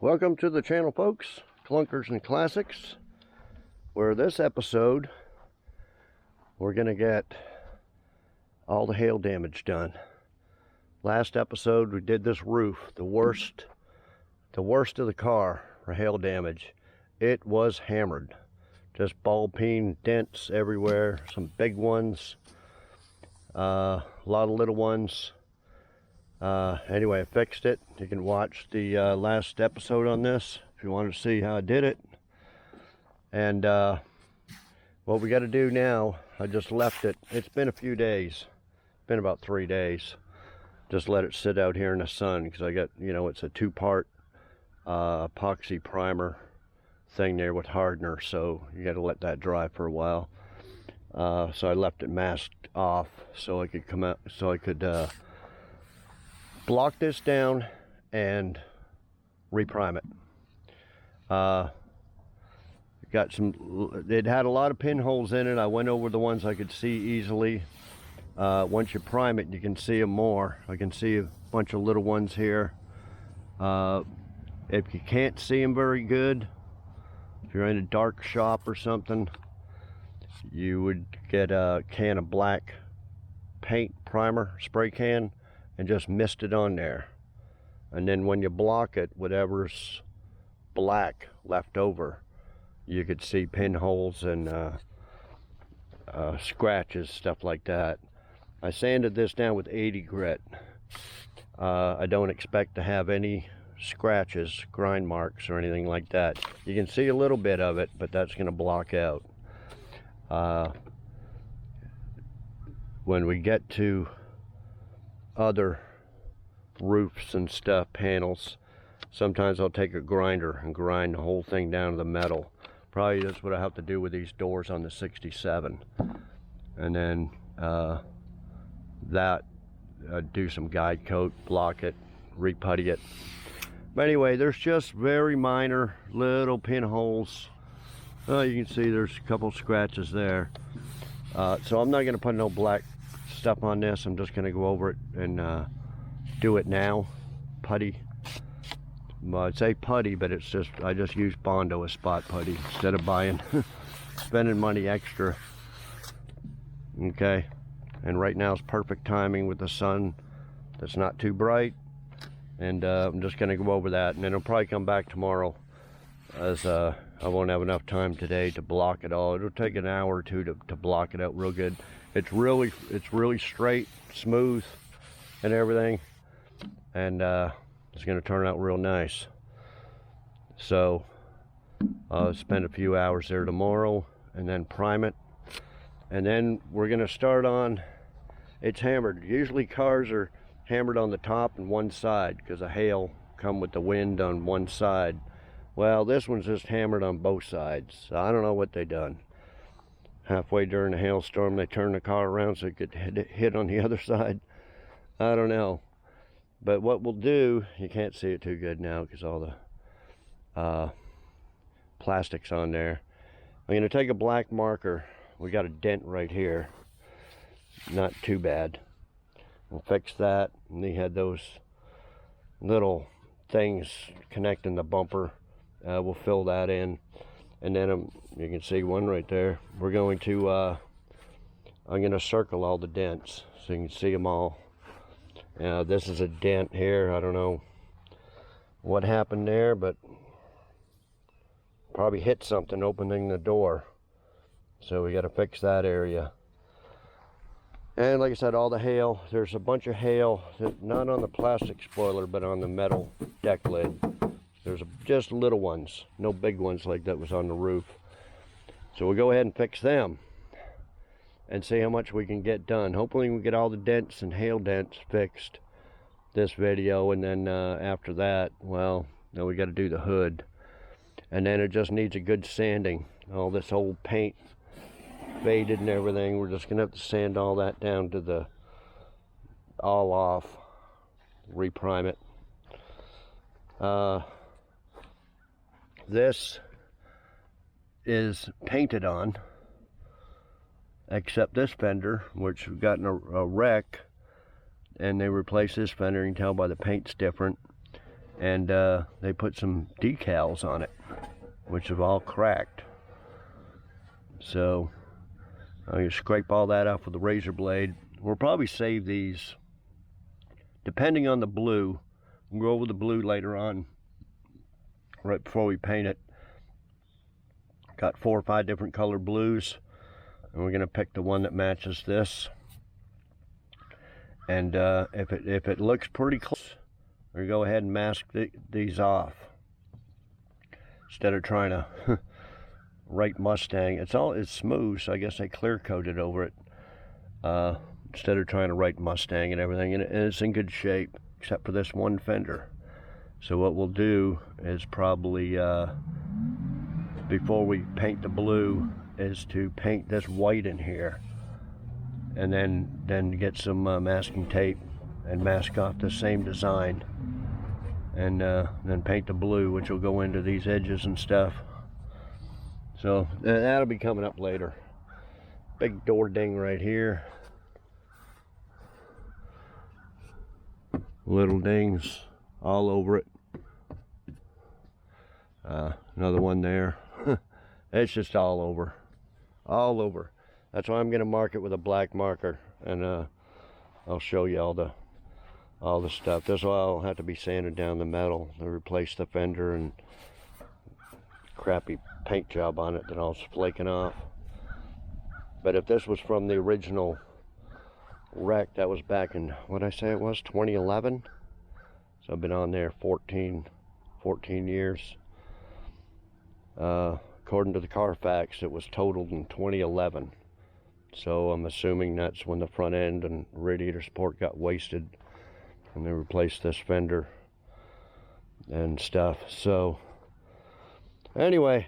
Welcome to the channel, folks. Clunkers and Classics, where this episode we're gonna get all the hail damage done. Last episode we did this roof, the worst of the car for hail damage. It was hammered, just ball peen dents everywhere, some big ones, a lot of little ones. Anyway, I fixed it. You can watch the last episode on this if you want to see how I did it. And what we got to do now, I just left it. It's been a few days. It's been about 3 days. Just let it sit out here in the sun because I got, it's a 2-part epoxy primer thing there with hardener, so you got to let that dry for a while. So I left it masked off so I could come out, so I could block this down and reprime it. Got some, it had a lot of pinholes in it. I went over the ones I could see easily. Once you prime it, you can see them more. I can see a bunch of little ones here. If you can't see them very good, if you're in a dark shop or something, you would get a can of black paint primer, spray can, and just mist it on there. And then when you block it, whatever's black left over, you could see pinholes and scratches, stuff like that. I sanded this down with 80 grit. I don't expect to have any scratches, grind marks, or anything like that. You can see a little bit of it, but that's going to block out. When we get to other roofs and stuff, panels, sometimes I'll take a grinder and grind the whole thing down to the metal. Probably that's what I have to do with these doors on the 67. And then do some guide coat, block it, reputty it. But anyway, there's just very minor little pinholes. You can see there's a couple scratches there. So I'm not going to put no black stuff on this. I'm just going to go over it and do it now. Putty. Well, I'd say putty, but it's just, I just use Bondo as spot putty instead of buying, spending money extra. Okay. And right now is perfect timing with the sun that's not too bright. And I'm just going to go over that, and then I'll probably come back tomorrow, as I won't have enough time today to block it all. It'll take an hour or two to block it out real good. It's really straight, smooth, and everything, and it's going to turn out real nice. So I'll spend a few hours there tomorrow and then prime it, and then we're going to start on, it's hammered. Usually cars are hammered on the top and one side because the hail come with the wind on one side. Well, this one's just hammered on both sides. So I don't know what they done. Halfway during the hailstorm, they turned the car around so it could hit on the other side. I don't know. But what we'll do, you can't see it too good now because all the plastic's on there. I'm going to take a black marker. We got a dent right here. Not too bad. We'll fix that. And they had those little things connecting the bumper. We'll fill that in. And then you can see one right there. We're going to, I'm going to circle all the dents so you can see them all. This is a dent here. I don't know what happened there, but probably hit something opening the door. So we got to fix that area. And like I said, all the hail, there's a bunch of hail, not on the plastic spoiler, but on the metal deck lid. There's just little ones, no big ones like that was on the roof. So we'll go ahead and fix them and see how much we can get done. Hopefully we can get all the dents and hail dents fixed this video, and then after that, well, now we got to do the hood. And then it just needs a good sanding. All this old paint faded and everything. We're just gonna have to sand all that down to the all off, reprime it. This is painted on, except this fender, which we've gotten a wreck, and they replaced this fender. You can tell by the paint's different. and they put some decals on it, which have all cracked. So I'm going to scrape all that off with a razor blade. We'll probably save these, depending on the blue. We'll go over the blue later on, right before we paint it. Got 4 or 5 different color blues, and we're going to pick the one that matches this. And if it looks pretty close, we go ahead and mask these off instead of trying to write Mustang. It's smooth, so I guess they clear coated over it instead of trying to write Mustang and everything. And it's in good shape except for this one fender. So what we'll do is probably before we paint the blue is to paint this white in here, and then get some masking tape and mask off the same design, and then paint the blue, which will go into these edges and stuff. So that'll be coming up later. Big door ding right here. Little dings all over it. Another one there. It's just all over. All over. That's why I'm going to mark it with a black marker, and I'll show you all the stuff. This will all have to be sanded down the metal to replace the fender and crappy paint job on it that all's flaking off. But if this was from the original wreck, that was back in, what did I say it was, 2011? So I've been on there 14 years. According to the Carfax, it was totaled in 2011. So I'm assuming that's when the front end and radiator support got wasted, and they replaced this fender and stuff. So anyway,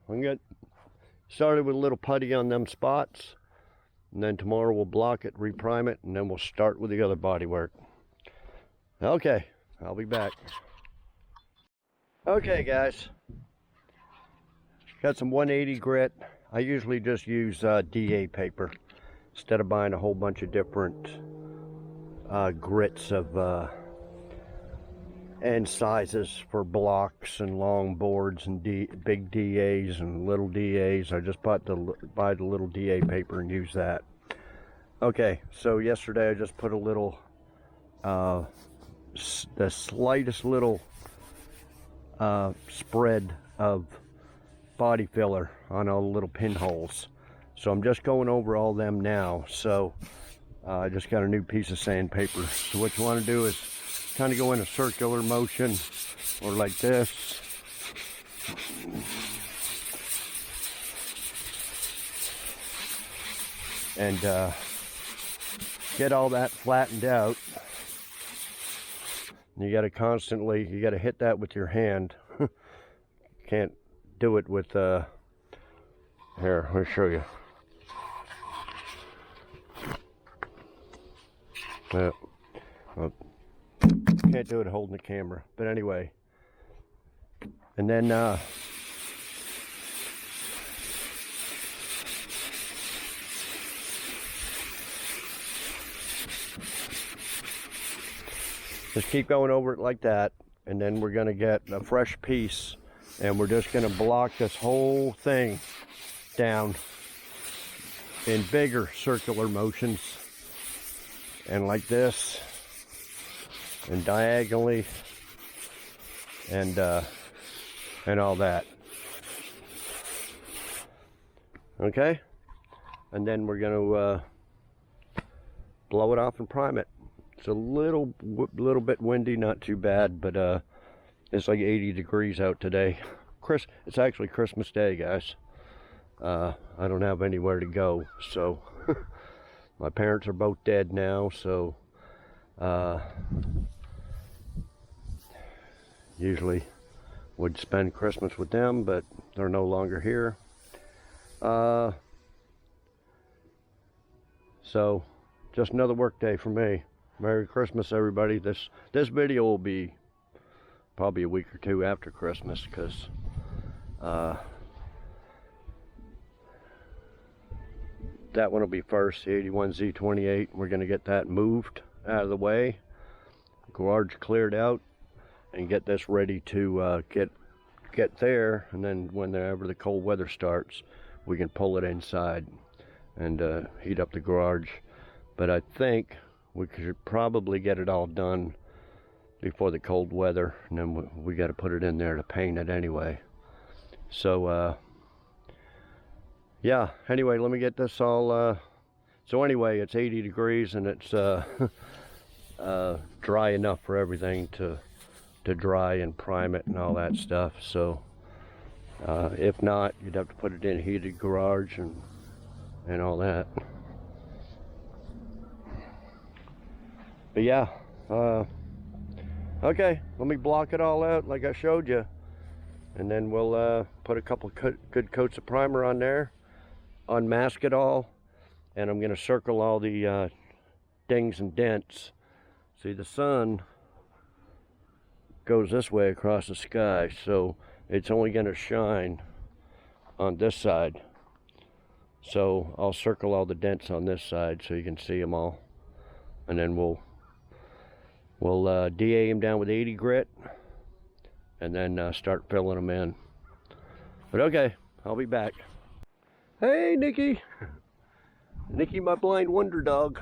we can get started with a little putty on them spots, and then tomorrow we'll block it, reprime it, and then we'll start with the other body work. Okay, I'll be back. Okay guys, got some 180 grit. I usually just use DA paper instead of buying a whole bunch of different grits of end sizes for blocks and long boards and big DAs and little DAs. I just buy the little DA paper and use that. Okay, so yesterday I just put a little, the slightest little spread of body filler on all the little pinholes. So I'm just going over all them now. So I just got a new piece of sandpaper. So what you want to do is kind of go in a circular motion, or like this. And get all that flattened out. And you got to hit that with your hand. Can't do it with here, let me show you. Well, can't do it holding the camera, but anyway. And then just keep going over it like that, and then we're going to get a fresh piece, and we're just going to block this whole thing down in bigger circular motions, and like this, and diagonally, and all that. Okay, and then we're going to blow it off and prime it. It's a little bit windy, not too bad, but it's like 80 degrees out today. It's actually Christmas Day, guys. I don't have anywhere to go, so my parents are both dead now, so usually would spend Christmas with them, but they're no longer here. So just another work day for me. Merry Christmas, everybody. This video will be probably a week or two after Christmas, because that one will be first, the 81Z28. We're going to get that moved out of the way, garage cleared out, and get this ready to get there, and then whenever the cold weather starts, we can pull it inside and heat up the garage. But I think we could probably get it all done before the cold weather, and then we got to put it in there to paint it anyway. So yeah, anyway, let me get this all so anyway, it's 80 degrees and it's dry enough for everything to dry and prime it and all that stuff. So if not, you'd have to put it in a heated garage and all that. But yeah, okay, let me block it all out like I showed you, and then we'll put a couple good coats of primer on there, unmask it all, and I'm going to circle all the dings and dents. See, the sun goes this way across the sky, so it's only going to shine on this side. So I'll circle all the dents on this side so you can see them all, and then we'll DA them down with 80 grit, and then start filling them in. But okay, I'll be back. Hey, Nikki. Nikki, my blind wonder dog.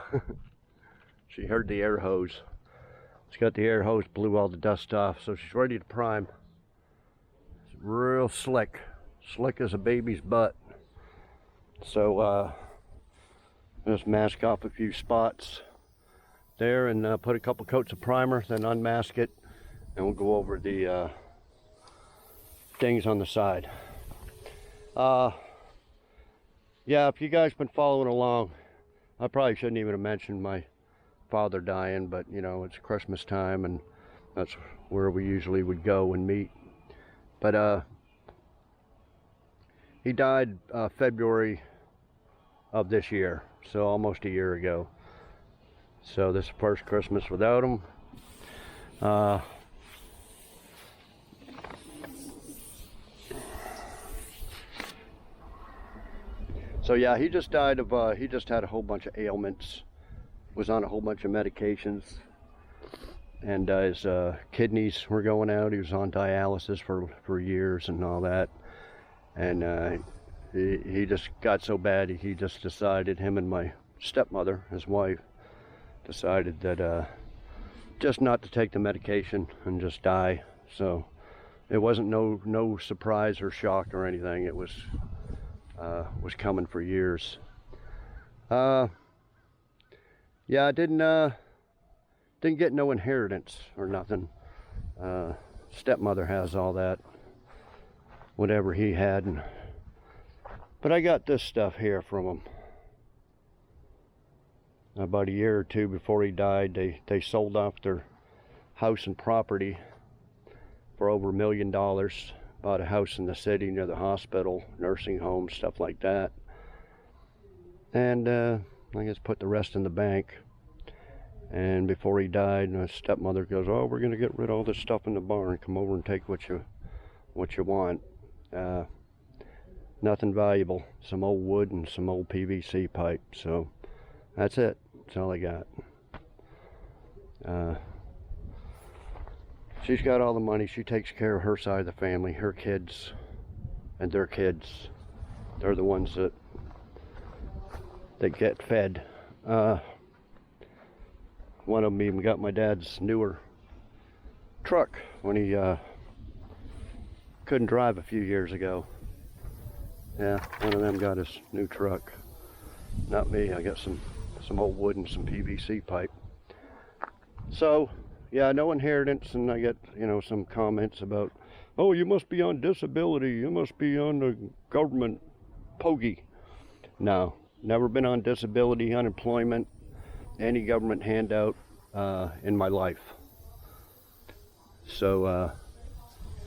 She heard the air hose. She's got the air hose, blew all the dust off, so she's ready to prime. It's real slick. Slick as a baby's butt. So just mask off a few spots there and put a couple coats of primer, then unmask it, and we'll go over the things on the side. Yeah, if you guys been following along, I probably shouldn't even have mentioned my father dying, but you know, it's Christmas time and that's where we usually would go and meet. But he died February of this year, so almost a year ago. So this is the first Christmas without him. So yeah, he just died of, he just had a whole bunch of ailments, was on a whole bunch of medications, and his kidneys were going out. He was on dialysis for years and all that, and he just got so bad, he just decided, him and my stepmother, his wife, decided that just not to take the medication and just die. So it wasn't no surprise or shock or anything. It was coming for years. Yeah, I didn't get no inheritance or nothing. Stepmother has all that, whatever he had, but I got this stuff here from him. About a year or two before he died, they sold off their house and property for over $1 million. Bought a house in the city near the hospital, nursing home, stuff like that. And I guess put the rest in the bank. And before he died, my stepmother goes, "Oh, we're going to get rid of all this stuff in the barn. Come over and take what you want." Nothing valuable. Some old wood and some old PVC pipe. So that's it. That's all I got. She's got all the money. She takes care of her side of the family, her kids and their kids. They're the ones that get fed. One of them even got my dad's newer truck when he couldn't drive a few years ago. Yeah, one of them got his new truck. Not me. I got some old wood and some PVC pipe. So yeah, no inheritance, and I get, you know, some comments about, "Oh, you must be on disability, you must be on the government pokey." No, never been on disability, unemployment, any government handout in my life. So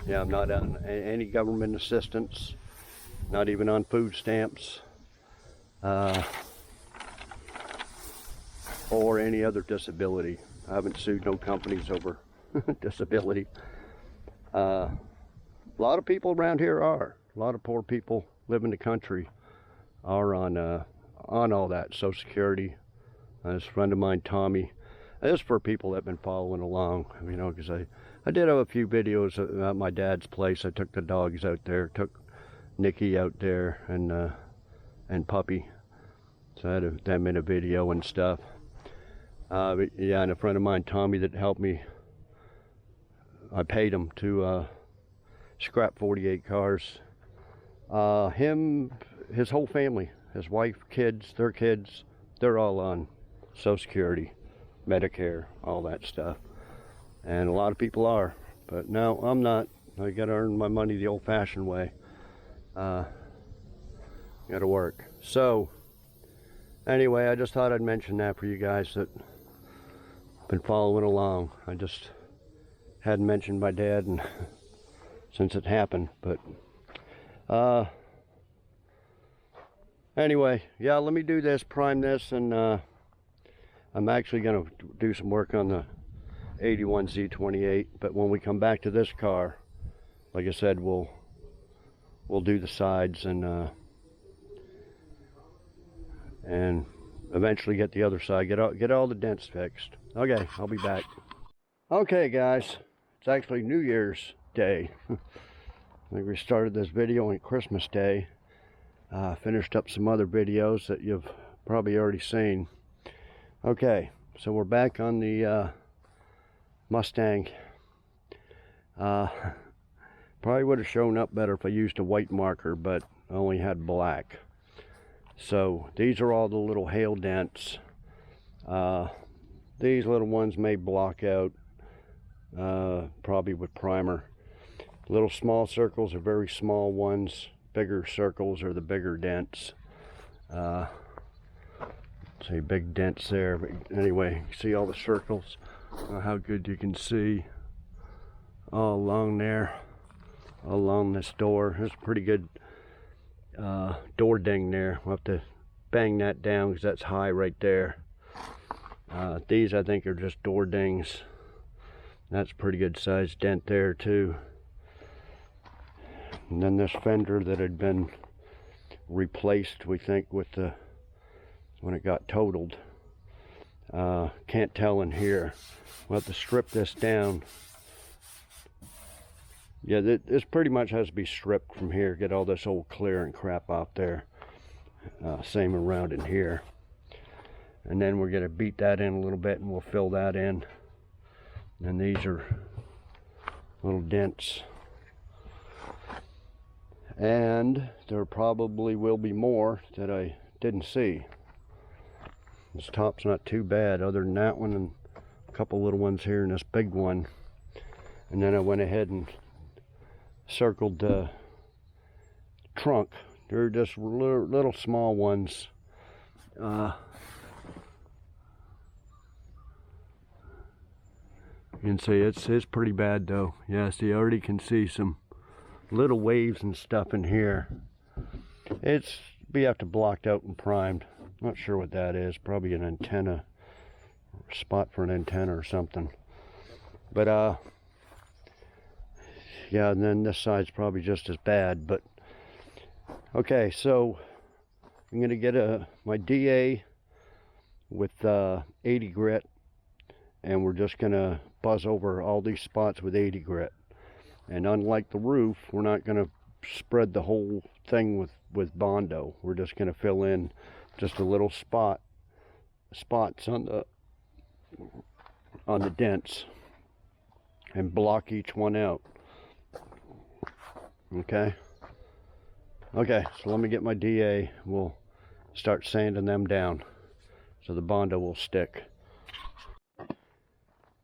yeah, I'm not on any government assistance, not even on food stamps, or any other disability. I haven't sued no companies over disability. A lot of people around here are. A lot of poor people live in the country are on all that Social Security. This friend of mine, Tommy, This is for people that have been following along, you know, because I did have a few videos at my dad's place. I took the dogs out there, took Nikki out there, and Puppy. So I had them in a video and stuff. But yeah, and a friend of mine, Tommy, that helped me, I paid him to scrap 48 cars. His whole family, his wife, kids, they're all on Social Security, Medicare, all that stuff. And a lot of people are, but no, I'm not. I gotta earn my money the old-fashioned way. Gotta work. So anyway, I just thought I'd mention that for you guys that been following along. I just hadn't mentioned my dad and since it happened, but anyway, yeah, let me do this, prime this, and I'm actually gonna do some work on the 81 Z28, but when we come back to this car, like I said, we'll do the sides and eventually get the other side, get all the dents fixed. Okay, I'll be back. Okay guys, it's actually New Year's Day. I think we started this video on Christmas Day. Finished up some other videos that you've probably already seen. Okay, so we're back on the Mustang. Probably would have shown up better if I used a white marker, but I only had black. So these are all the little hail dents. These little ones may block out, probably with primer. Little small circles are very small ones. Bigger circles are the bigger dents. See big dents there, but anyway, you see all the circles. How good you can see all along there, along this door. There's a pretty good door ding there. We'll have to bang that down because that's high right there. These I think are just door dings. That's a pretty good sized dent there too. And then this fender that had been replaced, we think, with the when it got totaled. Can't tell in here. We'll have to strip this down. Yeah, this pretty much has to be stripped from here. Get all this old clear and crap off there. Same around in here. And then we're going to beat that in a little bit and we'll fill that in. And these are little dents. And there probably will be more that I didn't see. This top's not too bad other than that one and a couple little ones here and this big one. And then I went ahead and circled the trunk. They're just little small ones. You can see it's pretty bad though. Yeah, see, I already can see some little waves and stuff in here. It's be have to blocked out and primed. Not sure what that is. Probably an antenna, spot for an antenna or something. But yeah, and then this side's probably just as bad. But okay, so I'm gonna get my DA with 80 grit, and we're just gonna buzz over all these spots with 80 grit. And unlike the roof, we're not gonna spread the whole thing with Bondo. We're just gonna fill in just a little spots on the dents and block each one out. Okay, so let me get my DA. We'll start sanding them down so the Bondo will stick.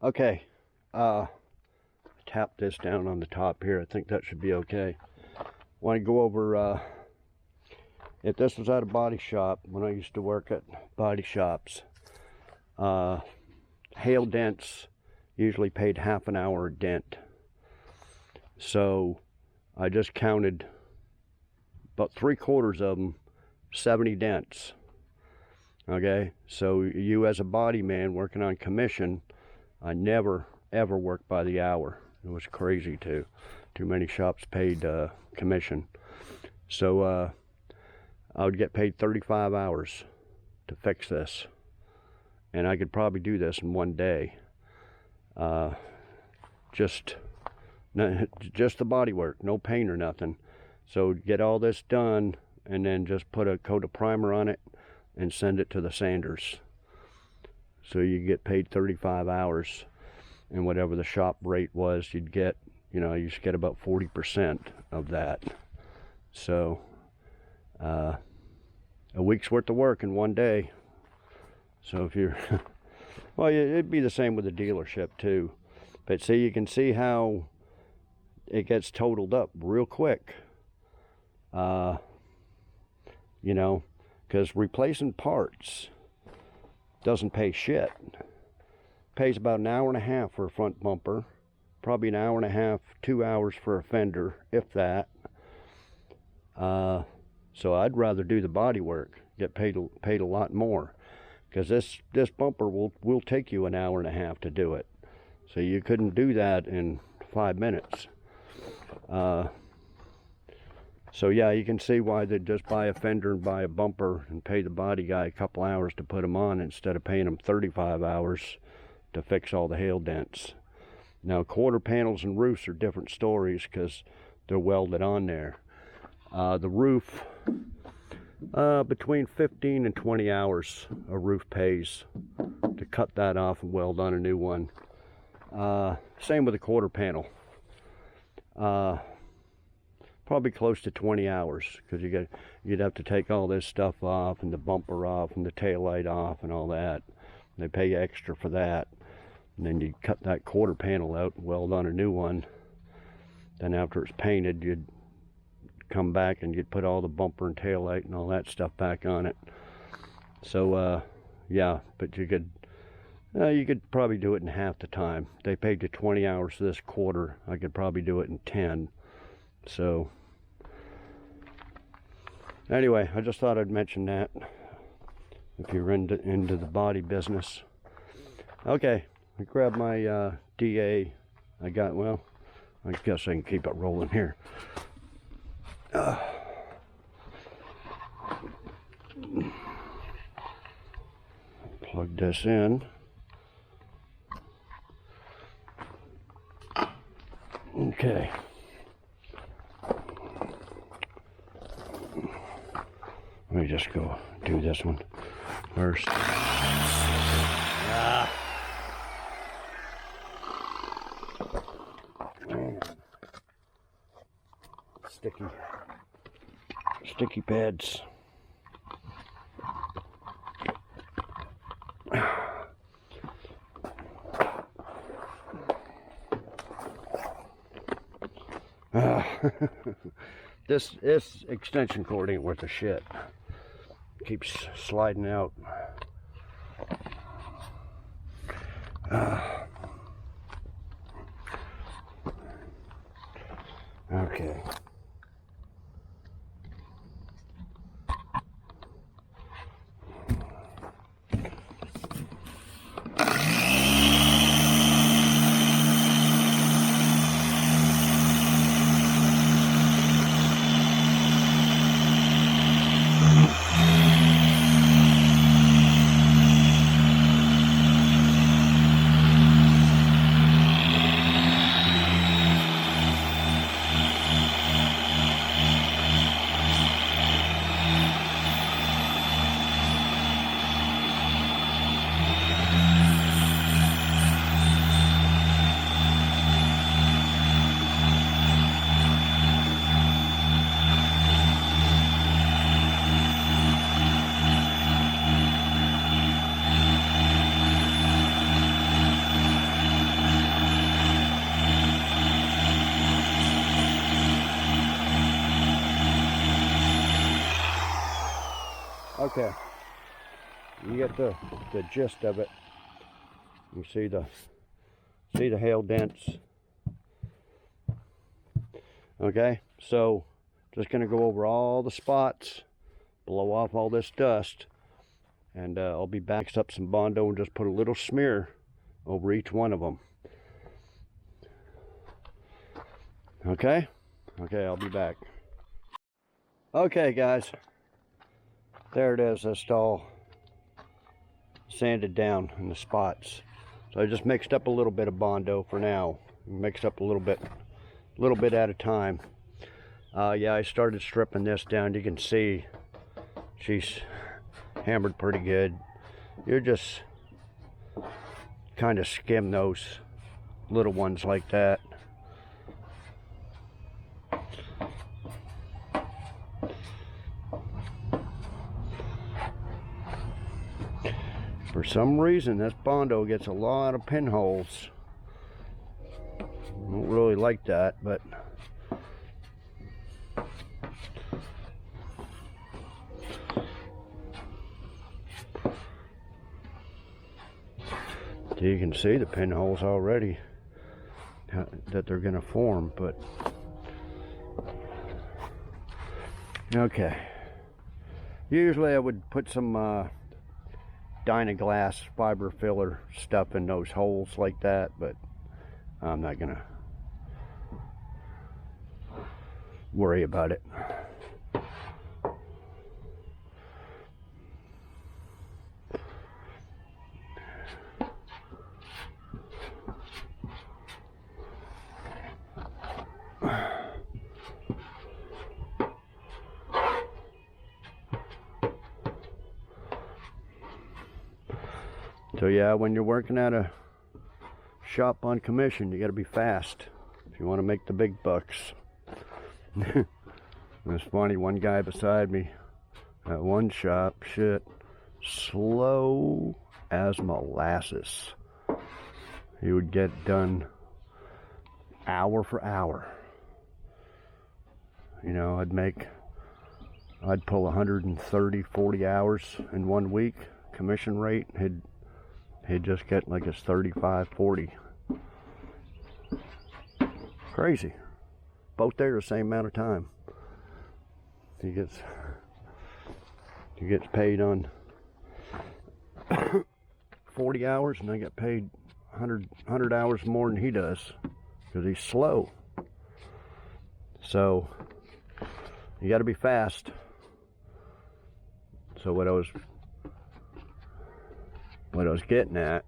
Okay, tap this down on the top here. I think that should be okay. Want to go over if this was at a body shop, when I used to work at body shops, hail dents usually paid half an hour a dent. So I just counted about 3/4 of them, 70 dents. Okay, so you as a body man working on commission, I never ever worked by the hour. It was crazy too. Too many shops paid commission. So I would get paid 35 hours to fix this. and I could probably do this in one day. Just the body work, no paint or nothing. So get all this done and then just put a coat of primer on it and send it to the sanders. So you get paid 35 hours, and whatever the shop rate was, you'd get, you know, you just get about 40% of that. So a week's worth of work in one day. So if you're well, it'd be the same with the dealership too, but see, you can see how it gets totaled up real quick. You know, because replacing parts doesn't pay shit. Pays about an hour and a half for a front bumper, probably an hour and a half, 2 hours for a fender, if that. So I'd rather do the body work, get paid a lot more, because this bumper will take you an hour and a half to do it. So you couldn't do that in 5 minutes. So yeah, you can see why they'd just buy a fender and buy a bumper and pay the body guy a couple hours to put them on, instead of paying them 35 hours to fix all the hail dents. Now, quarter panels and roofs are different stories because they're welded on there. The roof, between 15 and 20 hours a roof pays to cut that off and weld on a new one. Same with the quarter panel. Probably close to 20 hours, because you'd have to take all this stuff off, and the bumper off, and the tail light off, and all that. They pay you extra for that. And then you cut that quarter panel out and weld on a new one. Then after it's painted, you'd come back and you'd put all the bumper and tail light and all that stuff back on it. So yeah, but you could probably do it in half the time. They paid you 20 hours this quarter. I could probably do it in 10. So anyway, I just thought I'd mention that if you're into the body business. Okay, I grabbed my DA. I guess I can keep it rolling here. Plug this in. Okay. Let me just go do this one first. Man. Sticky pads. This extension cord ain't worth a shit. Keeps sliding out. Okay. Okay, you get the gist of it. You see the hail dents. Okay, so just gonna go over all the spots, blow off all this dust, and I'll be back. Mix up some Bondo and just put a little smear over each one of them. Okay, I'll be back. Okay, guys. There it is, that's all sanded down in the spots. So I just mixed up a little bit of Bondo for now. Mixed up a little bit at a time. Yeah, I started stripping this down. You can see she's hammered pretty good. You just kind of skim those little ones like that. For some reason, this Bondo gets a lot of pinholes. I don't really like that, but you can see the pinholes already that they're going to form. But okay, usually I would put some Dynaglass fiber filler stuff in those holes like that, but I'm not gonna worry about it. So yeah, when you're working at a shop on commission, you got to be fast if you want to make the big bucks. It was funny, one guy beside me at one shop, shit, slow as molasses. He would get done hour for hour. You know, I'd pull 130, 40 hours in 1 week, commission rate. He'd just get like his 35, 40. Crazy. Both there the same amount of time. He gets paid on 40 hours, and I get paid 100 hours more than he does because he's slow. So you got to be fast. So what I was getting at,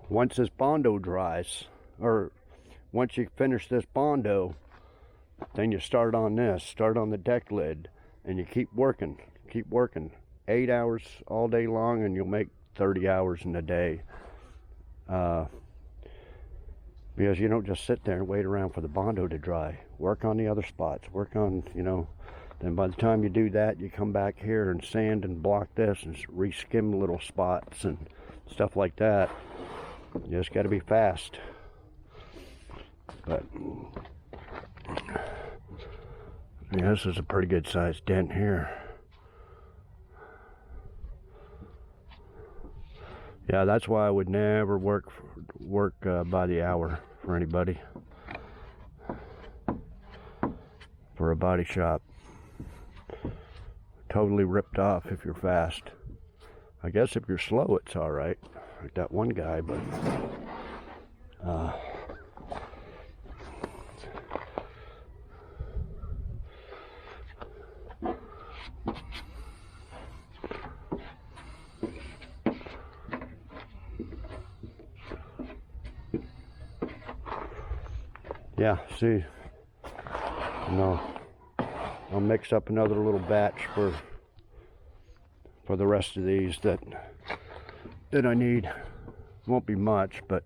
once this Bondo dries, or once you finish this Bondo, then you start on the deck lid, and you keep working 8 hours all day long, and you'll make 30 hours in a day. Because you don't just sit there and wait around for the Bondo to dry. Work on the other spots, work on, you know, then by the time you do that, you come back here and sand and block this and re-skim little spots and stuff like that. You just got to be fast. But yeah, this is a pretty good sized dent here. Yeah, that's why I would never work by the hour for anybody, for a body shop. Totally ripped off if you're fast. I guess if you're slow, it's all right, like that one guy. But yeah, see, no, I'll mix up another little batch for the rest of these that I need. Won't be much, but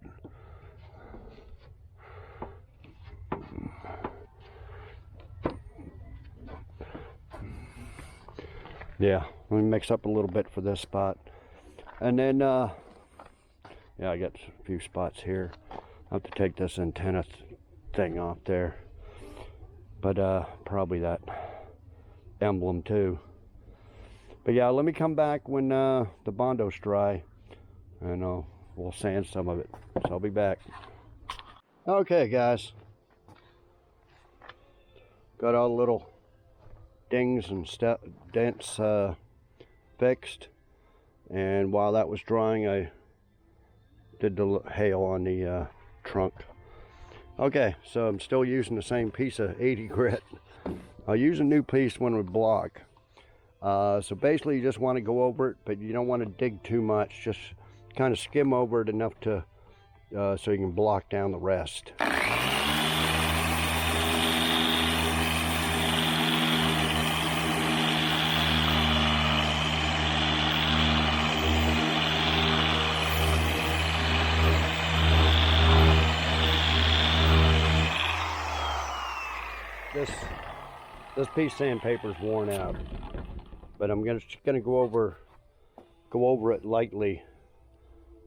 yeah, let me mix up a little bit for this spot, and then yeah, I got a few spots here. I have to take this antenna thing off there, but probably that emblem too. But yeah, let me come back when the Bondo's dry, and we'll sand some of it. So I'll be back. Okay, guys, got all the little dings and dents fixed, and while that was drying, I did the hail on the trunk. Okay, so I'm still using the same piece of 80 grit. I'll use a new piece when we block. So basically you just want to go over it, but you don't want to dig too much. Just kind of skim over it enough to so you can block down the rest. This piece of sandpaper is worn out, but I'm just gonna go over it lightly,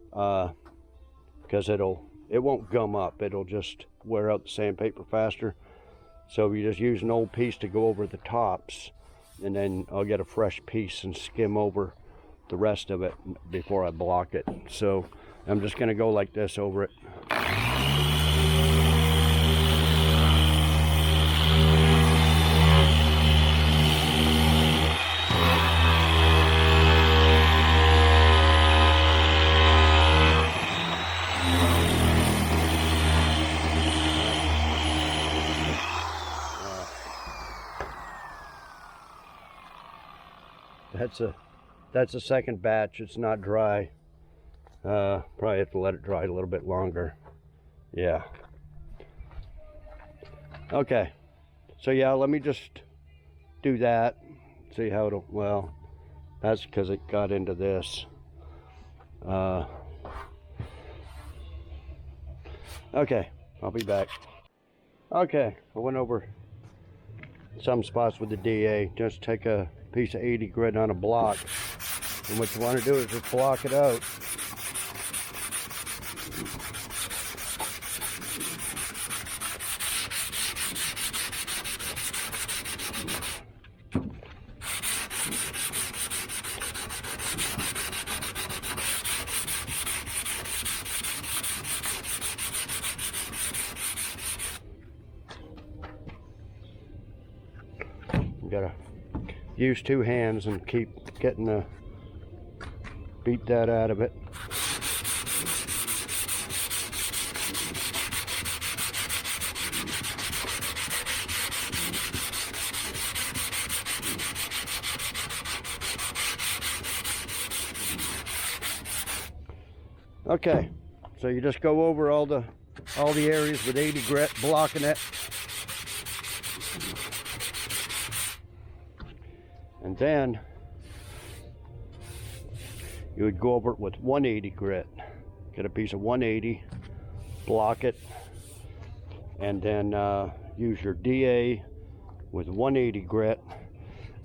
because it won't gum up. It'll just wear out the sandpaper faster. So you just use an old piece to go over the tops, and then I'll get a fresh piece and skim over the rest of it before I block it. So I'm just gonna go like this over it. That's a second batch. It's not dry. Probably have to let it dry a little bit longer. Yeah. Okay. So yeah, let me just do that. See how it'll, well, that's because it got into this. Okay, I'll be back. Okay, I went over some spots with the DA. Just take a piece of 80 grit on a block, and what you want to do is just block it out. You gotta use two hands and keep getting the beat that out of it. Okay, so you just go over all the areas with 80 grit, blocking it. And then you would go over it with 180 grit. Get a piece of 180, block it, and then use your DA with 180 grit,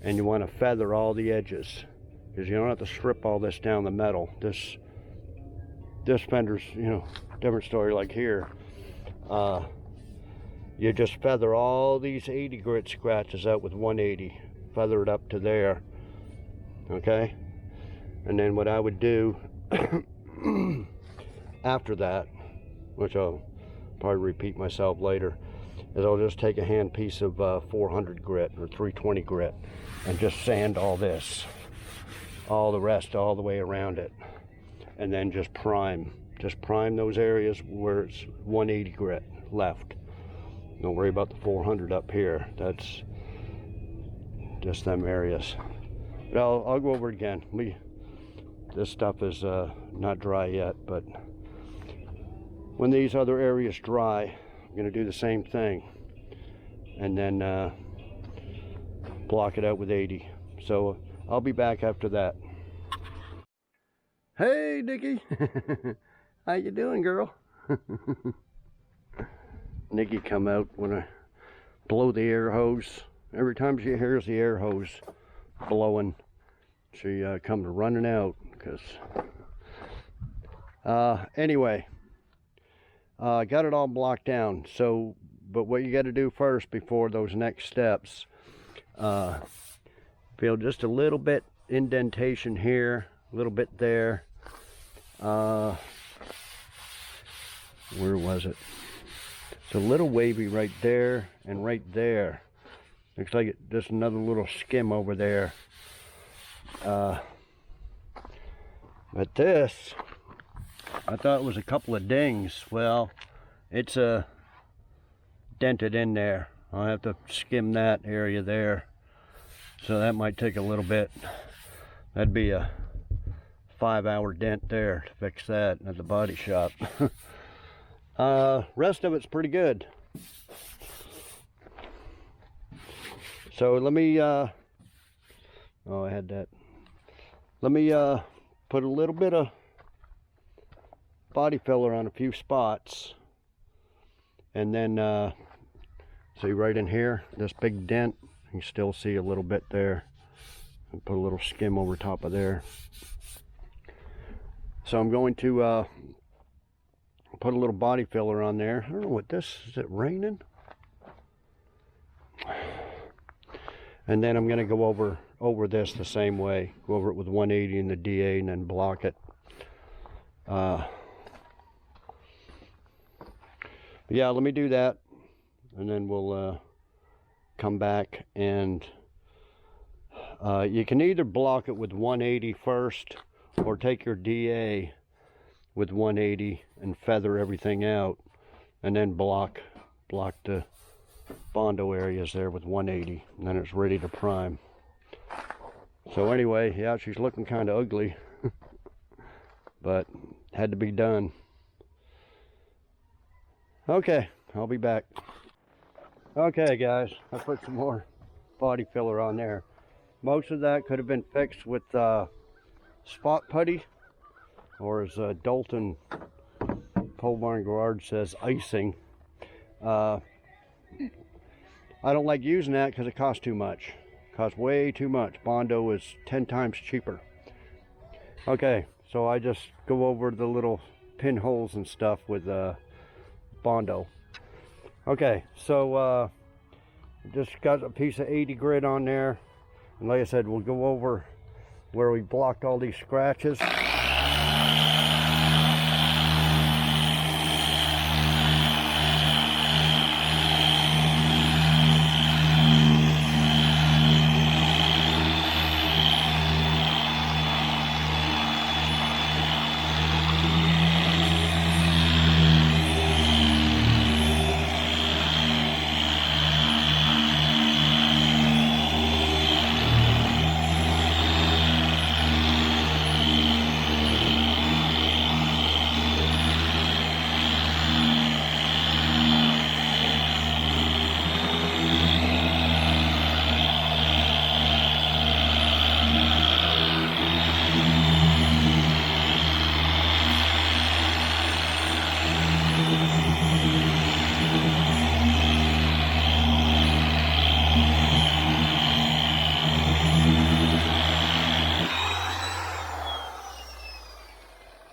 and you want to feather all the edges, because you don't have to strip all this down the metal. This fender's, you know, different story. Like here, you just feather all these 80 grit scratches out with 180. Feather it up to there, okay? And then what I would do after that, which I'll probably repeat myself later, is I'll just take a hand piece of 400 grit or 320 grit and just sand all this, all the rest, all the way around it, and then just prime those areas where it's 180 grit left. Don't worry about the 400 up here. That's just them areas. But I'll go over it again. This stuff is not dry yet, but when these other areas dry, I'm going to do the same thing, and then block it out with 80. So I'll be back after that. Hey, Nikki. How you doing, girl? Nikki come out when I blow the air hose. Every time she hears the air hose blowing, she comes running out. Because anyway, I got it all blocked down. So, but what you got to do first before those next steps, feel just a little bit indentation here, a little bit there. Where was it? It's a little wavy right there and right there. Looks like it, just another little skim over there. But this, I thought it was a couple of dings. Well, it's dented in there. I'll have to skim that area there. So that might take a little bit. That'd be a 5-hour dent there to fix that at the body shop. Rest of it's pretty good. So let me, oh, I had that. Let me put a little bit of body filler on a few spots. And then, see right in here, this big dent, you can still see a little bit there. And put a little skim over top of there. So I'm going to put a little body filler on there. I don't know what this, is it raining? And then I'm going to go over this the same way. Go over it with 180 in the DA and then block it. Yeah, let me do that. And then we'll come back and you can either block it with 180 first or take your DA with 180 and feather everything out and then block the Bondo areas there with 180, and then it's ready to prime. So anyway, yeah, she's looking kind of ugly, but had to be done. Okay, I'll be back. Okay guys, I put some more body filler on there. Most of that could have been fixed with spot putty, or as Dalton Pole Barn Garage says, icing. I don't like using that because it costs too much. It costs way too much. Bondo is 10 times cheaper. Okay, so I just go over the little pinholes and stuff with Bondo. Okay, so just got a piece of 80 grit on there. And like I said, we'll go over where we blocked all these scratches.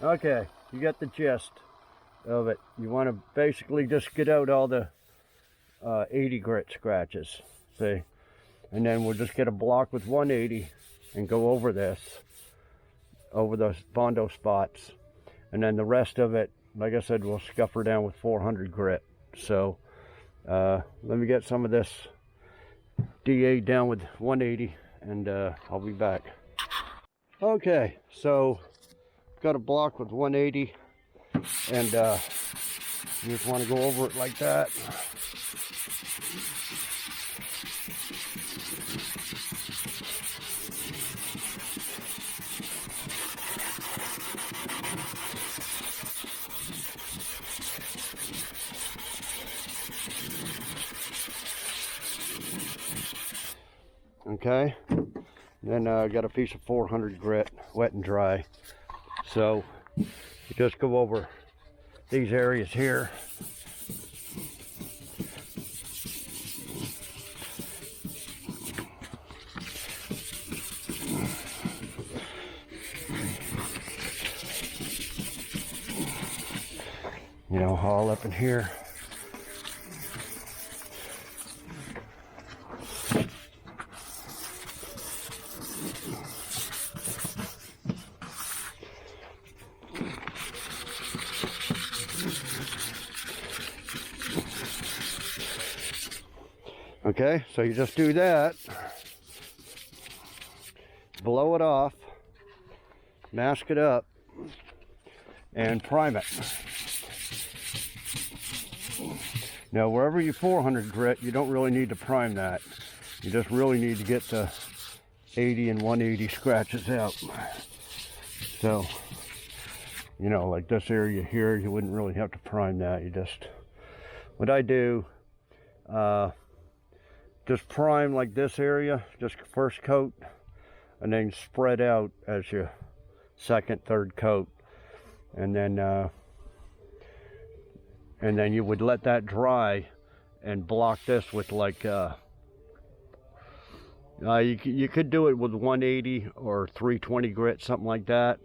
Okay, you got the gist of it. You want to basically just get out all the 80 grit scratches, see? And then we'll just get a block with 180 and go over this, over those Bondo spots. And then the rest of it, like I said, we'll scuff her down with 400 grit. So let me get some of this DA down with 180 and I'll be back. Okay, so got a block with 180 and you just want to go over it like that. Okay, then I got a piece of 400 grit, wet and dry. So you just go over these areas here. You know, all up in here. Okay, so you just do that, blow it off, mask it up, and prime it. Now, wherever you 400 grit, you don't really need to prime that. You just really need to get the 80 and 180 scratches out. So, you know, like this area here, you wouldn't really have to prime that. You just, what I do, just prime like this area, just first coat, and then spread out as your second, third coat. And then you would let that dry and block this with like, you could do it with 180 or 320 grit, something like that.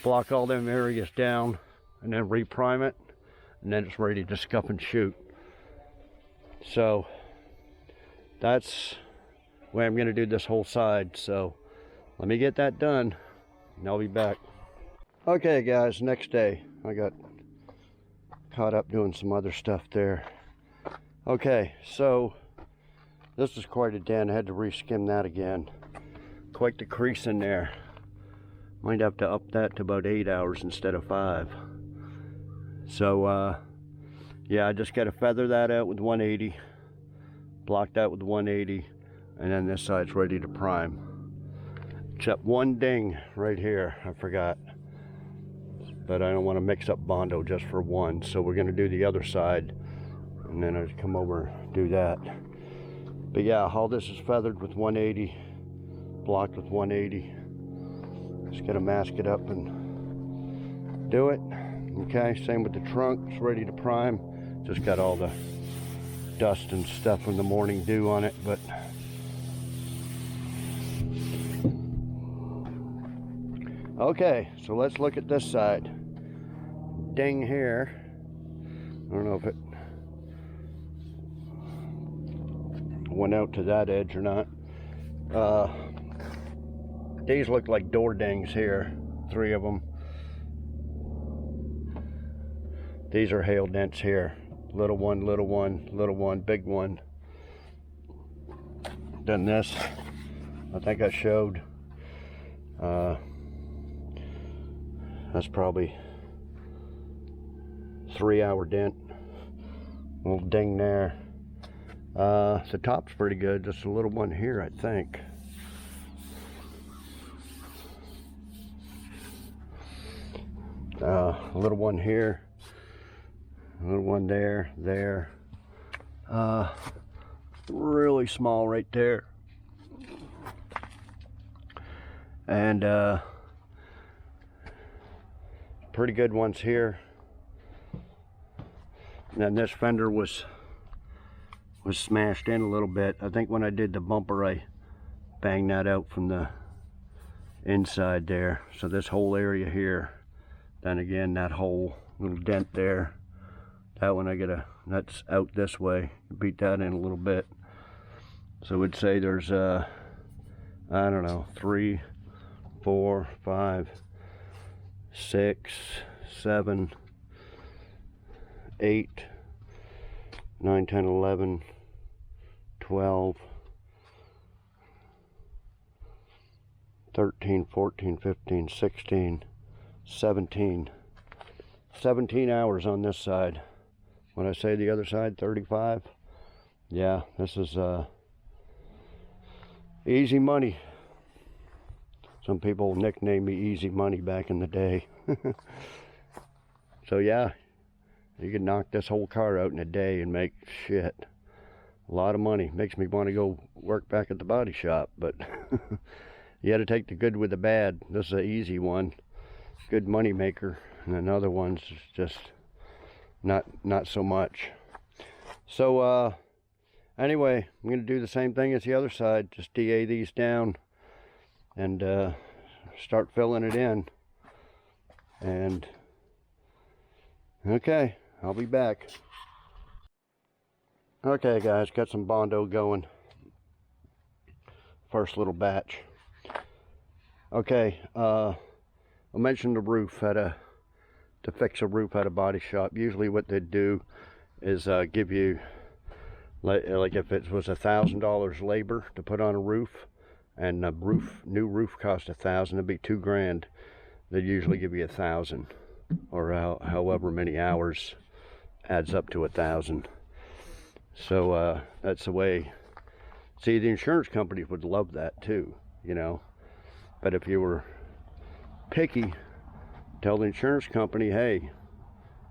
Block all them areas down and then reprime it, and then it's ready to scuff and shoot. So that's the way I'm going to do this whole side. So let me get that done and I'll be back. Okay guys, next day. I got caught up doing some other stuff there. Okay, so this is quite a dent. I had to reskim that again. Quite the crease in there. Might have to up that to about 8 hours instead of 5. So yeah, I just got to feather that out with 180, block that with 180, and then this side's ready to prime. Except one ding right here, I forgot. But I don't want to mix up Bondo just for one, so we're going to do the other side, and then I'll come over and do that. But yeah, all this is feathered with 180, blocked with 180. Just got to mask it up and do it. Okay, same with the trunk, it's ready to prime. Just got all the dust and stuff from the morning dew on it, but okay, so let's look at this side. Ding here. I don't know if it went out to that edge or not. These look like door dings here, 3 of them. These are hail dents here. Little one, little one, little one, big one. Then this, I think I showed. That's probably 3-hour dent. Little ding there. The top's pretty good. Just a little one here, I think. A little one here. A little one there. Really small right there. And pretty good ones here. And then this fender was smashed in a little bit. I think when I did the bumper, I banged that out from the inside there. So this whole area here, then again, that whole little dent there, that one that's out this way. Beat that in a little bit. So I would say there's I don't know, 3, 4, 5, 6, 7, 8, 9, 10, 11, 12, 13, 14, 15, 16, 17. 17 hours on this side. When I say the other side, 35. Yeah, this is easy money. Some people nicknamed me Easy Money back in the day. So yeah, you can knock this whole car out in a day and make shit. A lot of money. Makes me want to go work back at the body shop, but you got to take the good with the bad. This is an easy one. Good money maker. And another one's just not so much. So anyway, I'm going to do the same thing as the other side. Just DA these down and start filling it in. And okay, I'll be back. Okay guys, got some Bondo going. First little batch. Okay, I mentioned the roof. To fix a roof at a body shop, usually what they do is give you, like if it was $1,000 labor to put on a roof, and a new roof cost $1,000, it'd be $2,000. They'd usually give you $1,000, or however many hours adds up to $1,000. So that's the way. See, the insurance companies would love that too. you know. But if you were picky, tell the insurance company, hey,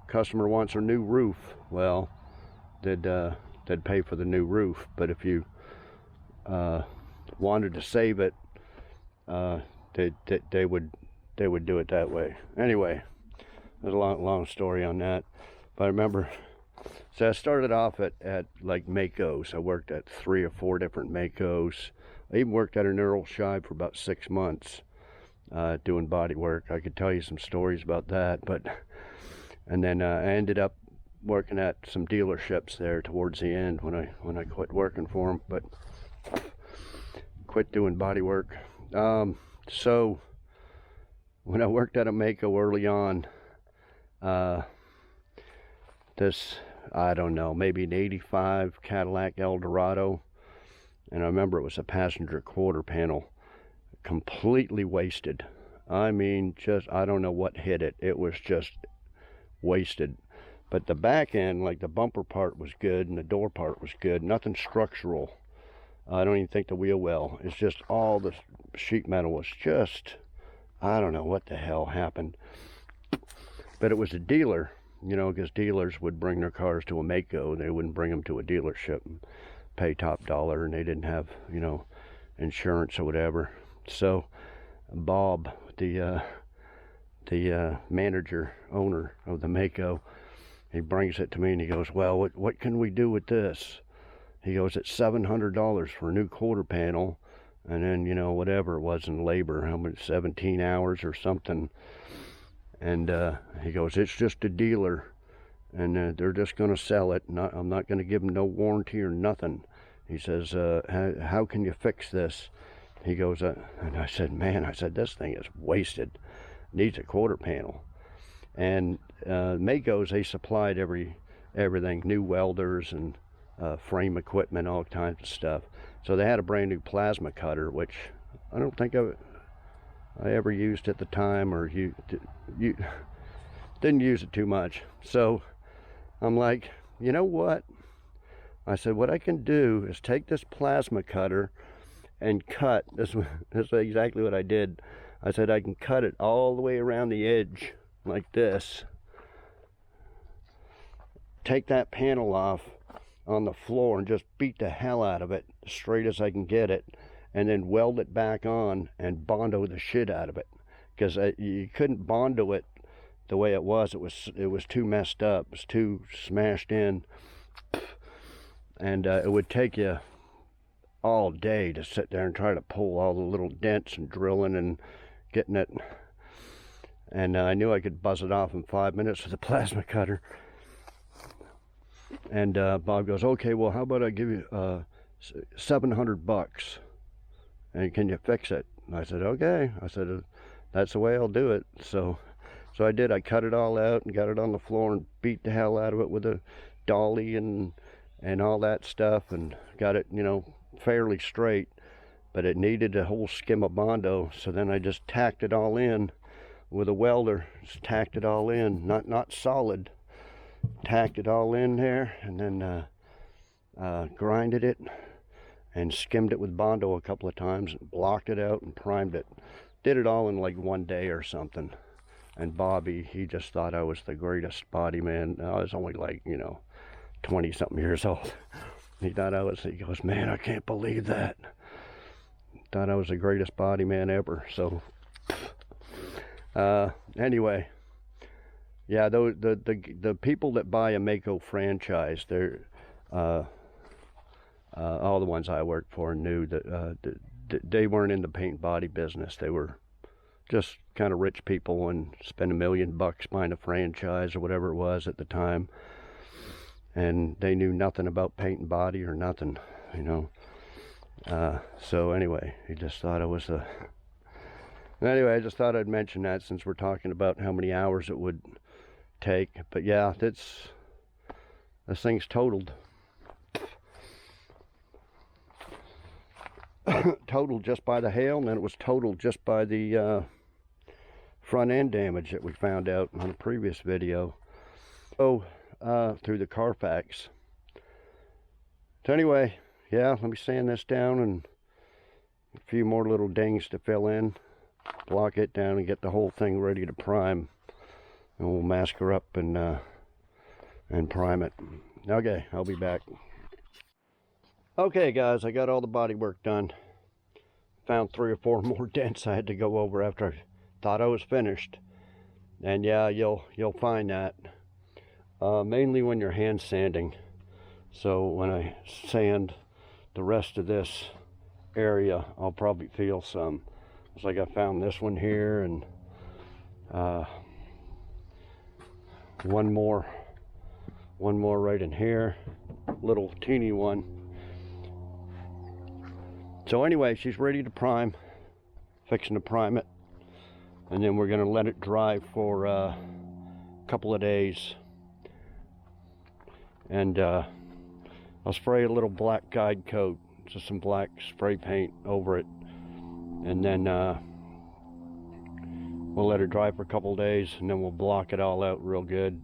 customer wants a new roof. Well, they'd pay for the new roof. But if you wanted to save it, they would do it that way. Anyway, there's a long story on that. But I remember, so I started off at like Makos. I worked at 3 or 4 different Makos. I even worked at an Earl Shive for about 6 months, doing body work. I could tell you some stories about that, but, and then I ended up working at some dealerships there towards the end when I quit working for them, but quit doing body work. So when I worked at a Mako early on, this, I don't know, maybe an 85 Cadillac Eldorado, and I remember it was a passenger quarter panel, completely wasted. I mean, just, I don't know what hit it. It was just wasted. But the back end, like the bumper part was good and the door part was good. Nothing structural. I don't even think the wheel well. It's just all the sheet metal was just, I don't know what the hell happened. But it was a dealer, you know, because dealers would bring their cars to a Mako. They wouldn't bring them to a dealership and pay top dollar, and they didn't have, you know, insurance or whatever. So Bob, the manager, owner of the Mako, he brings it to me and he goes, well, what can we do with this? He goes, it's $700 for a new quarter panel, and then, you know, whatever it was in labor, how much, 17 hours or something. And he goes, it's just a dealer, and they're just going to sell it. I'm not going to give them no warranty or nothing. He says, how can you fix this? He goes, and I said, man, I said, this thing is wasted. Needs a quarter panel. And Makos, they supplied everything, new welders and frame equipment, all kinds of stuff. So they had a brand new plasma cutter, which I don't think I ever used at the time, or you didn't use it too much. So I'm like, you know what? I said, what I can do is take this plasma cutter and cut. This is exactly what I did. I said, I can cut it all the way around the edge like this. Take that panel off on the floor and just beat the hell out of it, straight as I can get it, and then weld it back on and Bondo the shit out of it. Because you couldn't Bondo it the way it was. It was too messed up. It was too smashed in. And it would take you all day to sit there and try to pull all the little dents and drilling and getting it. And I knew I could buzz it off in 5 minutes with a plasma cutter. And Bob goes, okay, well, how about I give you $700, and can you fix it? And I said, okay. I said, that's the way I'll do it. So I did. I cut it all out and got it on the floor and beat the hell out of it with a dolly and all that stuff, and got it, you know, fairly straight. But it needed a whole skim of Bondo, so then I just tacked it all in with a welder. Just tacked it all in, not solid. Tacked it all in there, and then grinded it and skimmed it with Bondo a couple of times, and blocked it out and primed it. Did it all in like 1 day or something. And Bobby, he just thought I was the greatest body man. I was only like, you know, 20 something years old. He thought he goes, man, I can't believe that. Thought I was the greatest body man ever. So anyway, yeah, the people that buy a Mako franchise, they're all the ones I worked for knew that they weren't in the paint body business. They were just kind of rich people and spent $1 million buying a franchise or whatever it was at the time, and they knew nothing about paint and body or nothing, you know. So anyway, he just thought I was the. Anyway, I just thought I'd mention that since we're talking about how many hours it would take. But yeah, this thing's totaled. Totaled just by the hail, and then it was totaled just by the front end damage that we found out on a previous video. So through the Carfax. So anyway, yeah, let me sand this down and A few more little dings to fill in, block it down, and get the whole thing ready to prime. And we'll mask her up and prime it. Okay, I'll be back. Okay guys, I got all the body work done. Found 3 or 4 more dents I had to go over after I thought I was finished. And yeah, you'll find that mainly when you're hand sanding. So when I sand the rest of this area, I'll probably feel some. It's like I found this one here, and one more right in here, little teeny one. So anyway, she's ready to prime, fixing to prime it, and then we're gonna let it dry for a couple of days. And I'll spray a little black guide coat, just some black spray paint over it, and then we'll let it dry for a couple of days, and then we'll block it all out real good,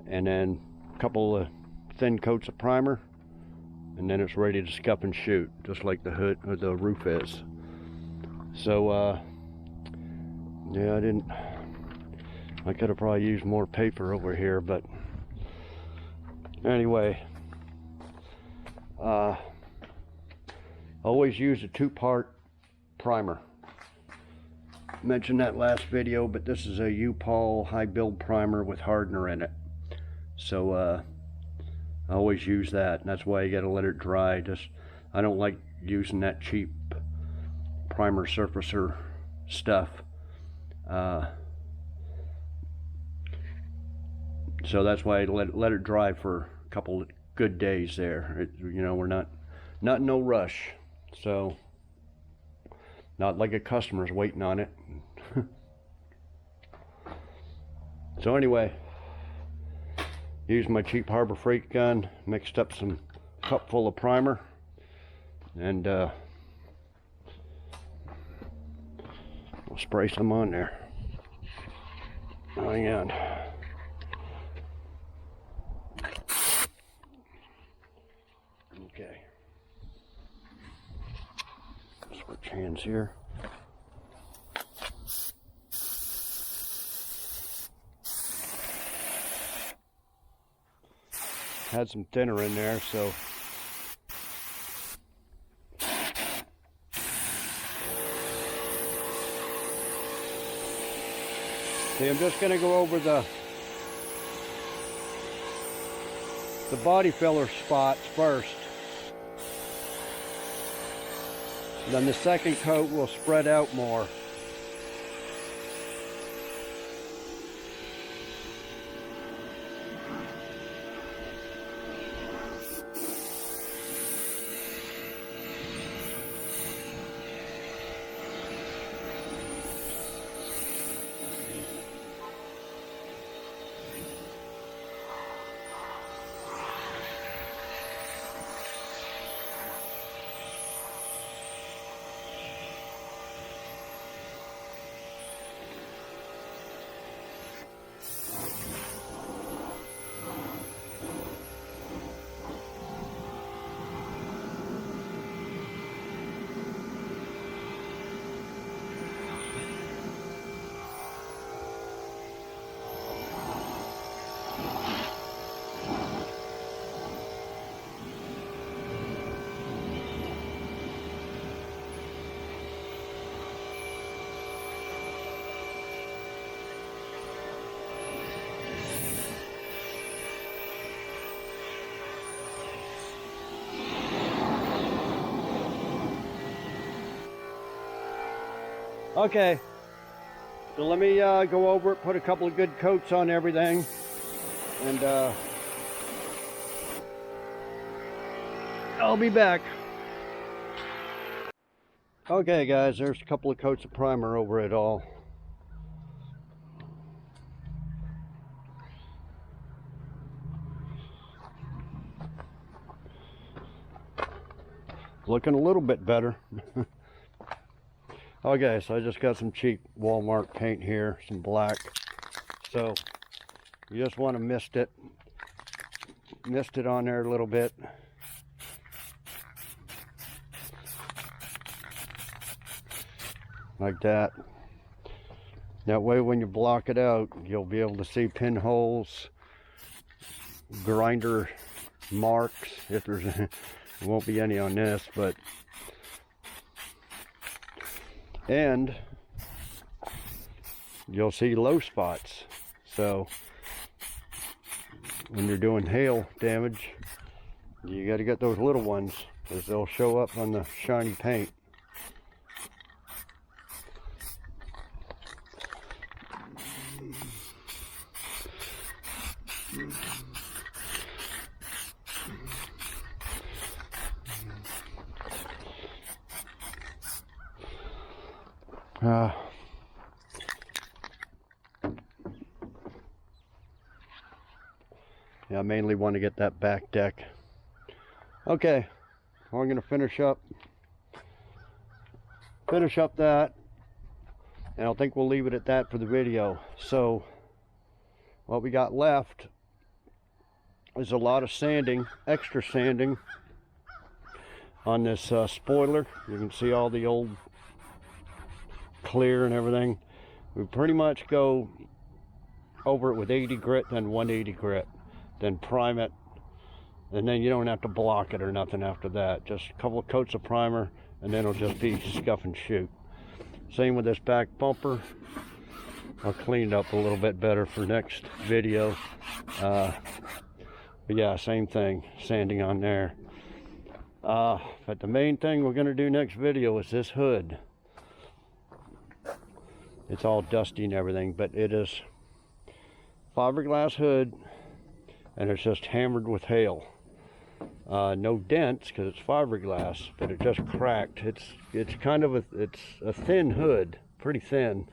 and then a couple of thin coats of primer, and then it's ready to scuff and shoot, just like the hood or the roof is. So yeah, I could have probably used more paper over here, but anyway, always use a 2-part primer. Mentioned that last video, but this is a U-POL high build primer with hardener in it. So I always use that, and that's why you gotta let it dry. I don't like using that cheap primer surfacer stuff. So that's why I let it dry for a couple of good days there. You know, we're not in no rush, so not like a customer's waiting on it. So anyway, used my cheap Harbor Freight gun, mixed up some cup full of primer, and we'll spray some on there. Hang on. Okay. Switch hands here. Had some thinner in there, so see, I'm just going to go over the body filler spots first. Then the second coat will spread out more. Okay, so let me go over it, put a couple of good coats on everything, and I'll be back. Okay guys, there's a couple of coats of primer over it all. Looking a little bit better. Okay, so I just got some cheap Walmart paint here, some black. So you just want to mist it on there a little bit. like that. That way when you block it out, you'll be able to see pinholes, grinder marks, if there's there won't be any on this, but and you'll see low spots. So when you're doing hail damage, you got to get those little ones, because they'll show up on the shiny paint. Yeah, I mainly want to get that back deck. Okay, well, I'm going to finish up that, and I think we'll leave it at that for the video. So what we got left is a lot of sanding, extra sanding on this spoiler. You can see all the old clear and everything. We pretty much go over it with 80 grit, then 180 grit, then prime it, and then you don't have to block it or nothing after that. Just a couple of coats of primer, and then it'll just be scuff and shoot. Same with this back bumper. I'll clean it up a little bit better for next video. But yeah, same thing, sanding on there. But the main thing we're going to do next video is this hood. It's all dusty and everything, but it is fiberglass hood, and it's just hammered with hail. No dents because it's fiberglass, but it just cracked. It's kind of it's a thin hood, pretty thin.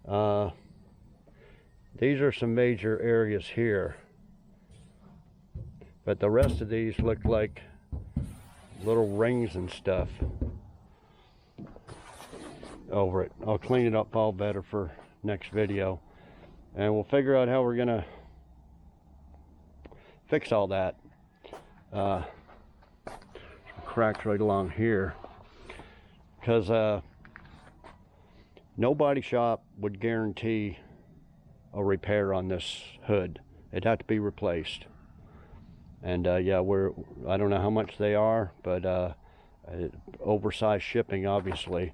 These are some major areas here, but the rest of these look like little rings and stuff over it. I'll clean it up all better for next video, and we'll figure out how we're gonna fix all that. Cracks right along here, because no body shop would guarantee a repair on this hood. It'd have to be replaced. And yeah, I don't know how much they are, but oversized shipping, obviously.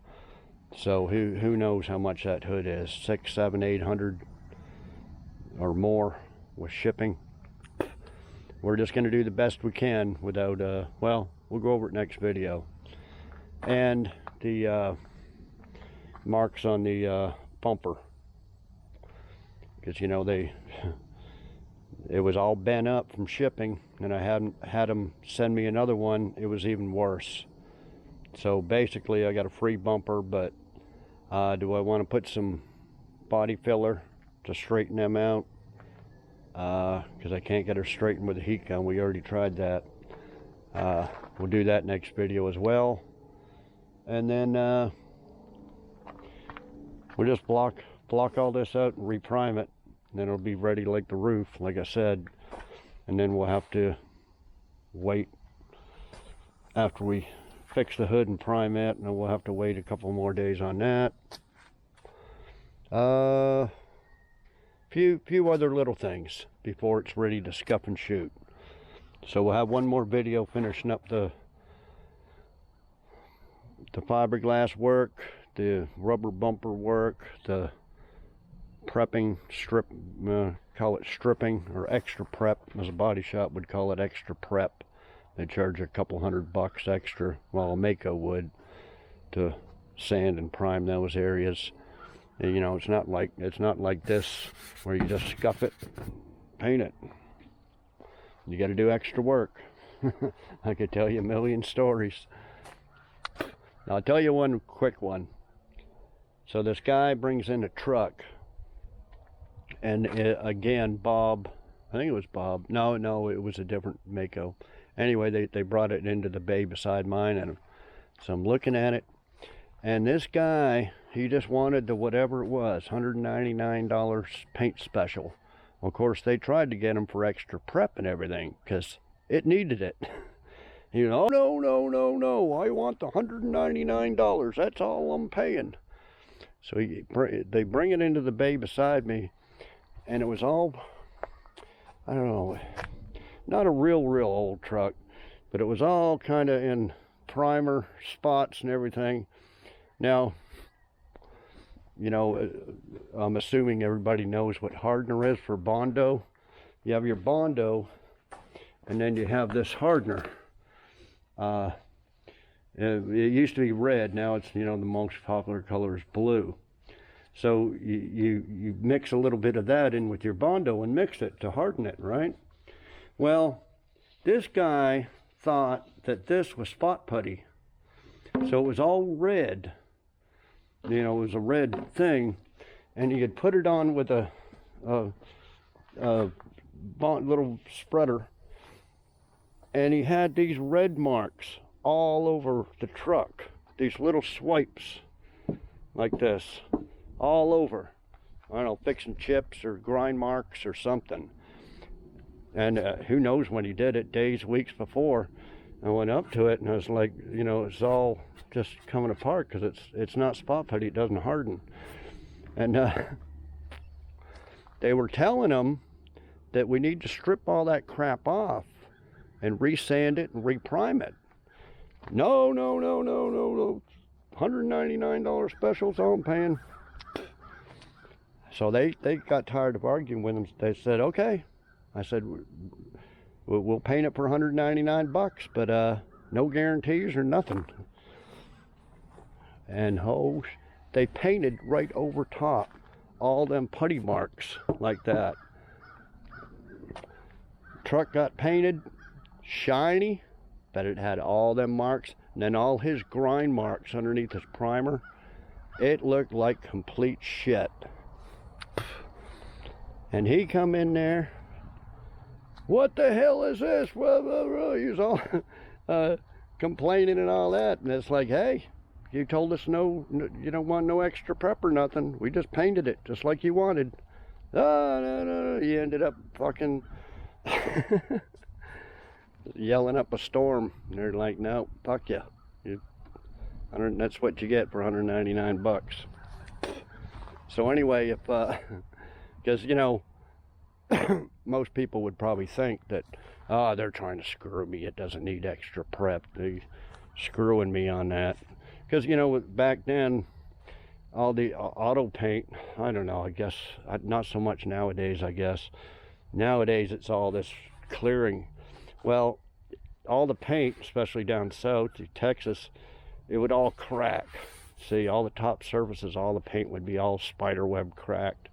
So who knows how much that hood is? 600, 700, 800 or more with shipping. We're just going to do the best we can without well, we'll go over it next video. And the marks on the bumper, because you know it was all bent up from shipping, and I hadn't had them send me another one. It was even worse. So basically I got a free bumper, but do I want to put some body filler to straighten them out? Because I can't get her straightened with a heat gun. We already tried that. We'll do that next video as well. And then we'll just block all this out and reprime it, and then it'll be ready like the roof, like I said. And then we'll have to wait after we fix the hood and prime it, and then we'll have to wait a couple more days on that. Few other little things before it's ready to scuff and shoot. So we'll have one more video finishing up the fiberglass work, the rubber bumper work, the prepping strip, call it stripping or extra prep, as a body shop would call it extra prep. They charge a couple $100 extra, well, a Mako would, to sand and prime those areas. And, you know, it's not like this where you just scuff it, paint it. You got to do extra work. I could tell you a million stories. Now, I'll tell you one quick one. So this guy brings in a truck, and again, Bob, I think it was Bob. No, it was a different Mako. Anyway, they brought it into the bay beside mine, and so I'm looking at it, and this guy, he just wanted the whatever it was, $199 paint special. Well, of course, they tried to get him for extra prep and everything, because it needed it. You know, no, I want the $199, that's all I'm paying. So they bring it into the bay beside me, and it was all, I don't know, not a real old truck, but it was all kind of in primer spots and everything. Now, you know, I'm assuming everybody knows what hardener is for Bondo. You have your Bondo, and then you have this hardener. It used to be red, now it's, you know, the most popular color is blue. So you mix a little bit of that in with your Bondo and mix it to harden it, right? Well, this guy thought that this was spot putty. So it was all red. You know, it was a red thing, and you could put it on with a little spreader, and he had these red marks all over the truck, these little swipes like this all over. I don't know, fixing chips or grind marks or something. And who knows when he did it, days, weeks before. I went up to it and I was like, you know, it's all just coming apart because it's not spot putty, it doesn't harden. And they were telling him that we need to strip all that crap off and resand it and reprime it. No, $199 specials, all I'm paying. So they got tired of arguing with him. They said, okay. I said, we'll paint it for $199, but no guarantees or nothing. And they painted right over top all them putty marks like that. Truck got painted shiny, but it had all them marks, and then all his grind marks underneath his primer. It looked like complete shit. And he come in there, what the hell is this? Well, he was all complaining and all that, and it's like, hey, you told us no, you don't want no extra prep or nothing. We just painted it just like you wanted. Oh, no. You ended up fucking yelling up a storm. And they're like, no, fuck you. That's what you get for $199. So anyway, if because you know, most people would probably think that, oh, they're trying to screw me, it doesn't need extra prep. They're screwing me on that. Because, you know, back then, all the auto paint, I don't know, I guess, not so much nowadays, I guess. Nowadays, it's all this clearing. Well, all the paint, especially down south, Texas, it would all crack. See, all the top surfaces, all the paint would be all spiderweb cracked.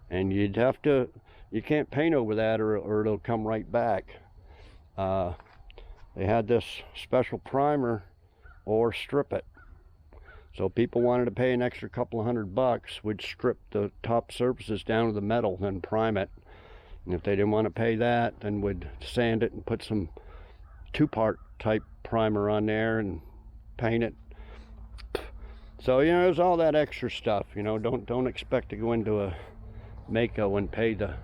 And you'd have to, you can't paint over that or it'll come right back. They had this special primer or strip it. So people wanted to pay an extra couple of $100, we'd strip the top surfaces down to the metal, then prime it. And if they didn't want to pay that, then we'd sand it and put some two-part type primer on there and paint it. So, you know, there's all that extra stuff. You know, don't expect to go into a Mako and pay the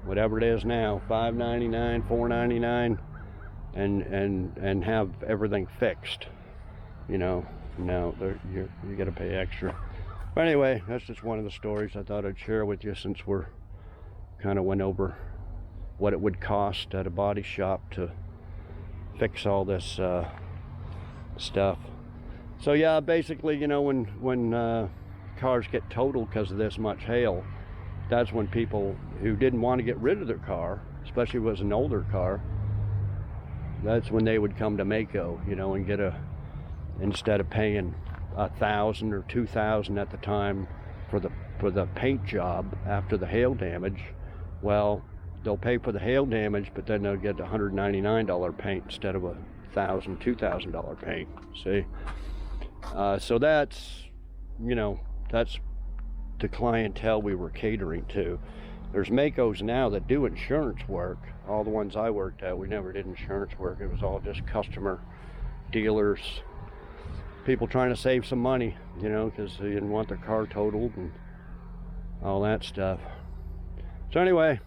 whatever it is now, $5.99, $4.99, and have everything fixed. You know, no, you got to pay extra. But anyway, that's just one of the stories I thought I'd share with you, since we're kind of went over what it would cost at a body shop to fix all this stuff. So yeah, basically, you know, when cars get totaled because of this much hail, that's when people who didn't want to get rid of their car, especially if it was an older car, that's when they would come to Mako, you know, and get instead of paying $1,000 or $2,000 at the time for the paint job after the hail damage, well, they'll pay for the hail damage, but then they'll get $199 paint instead of $1,000, $2,000 paint. See, so that's, you know, that's the clientele we were catering to. There's Makos now that do insurance work. All the ones I worked at, we never did insurance work. It was all just customer, dealers, people trying to save some money, you know, because they didn't want their car totaled and all that stuff. So anyway,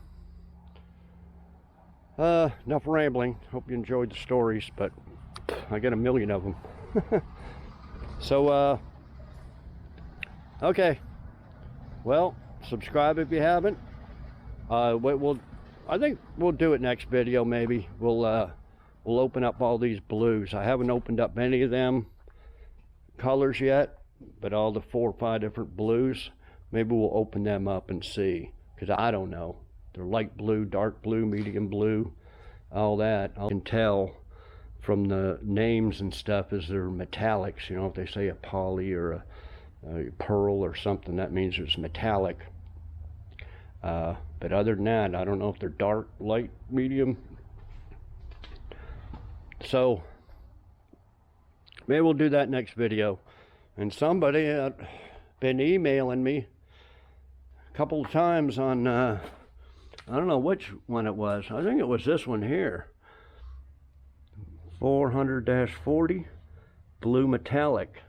enough rambling. Hope you enjoyed the stories, but I got a million of them. So Okay, well, subscribe if you haven't. I think we'll do it next video. Maybe we'll open up all these blues. I haven't opened up any of them colors yet, but all the 4 or 5 different blues, maybe we'll open them up and see, because I don't know. They're light blue, dark blue, medium blue, all that. I can tell from the names and stuff as they're metallics. You know, if they say a poly or a pearl or something, that means it's metallic. But other than that, I don't know if they're dark, light, medium. So maybe we'll do that next video. And somebody had been emailing me a couple of times on I don't know which one it was. I think it was this one here, 400-40 blue metallic.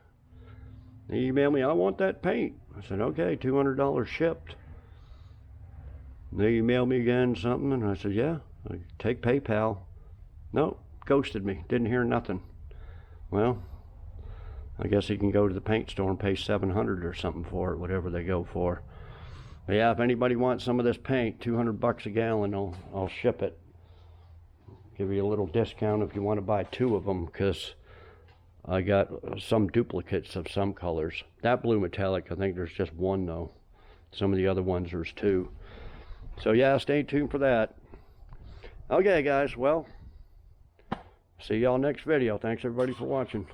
They emailed me, I want that paint. I said, okay, $200 shipped. They emailed me again something, and I said, yeah, take PayPal. Nope, ghosted me, didn't hear nothing. Well, I guess he can go to the paint store and pay $700 or something for it, whatever they go for. But yeah, if anybody wants some of this paint, $200 a gallon, I'll ship it. Give you a little discount if you want to buy 2 of them, because I got some duplicates of some colors. That blue metallic, I think there's just 1 though. Some of the other ones there's 2. So yeah, stay tuned for that. Okay guys, well, see y'all next video. Thanks everybody for watching.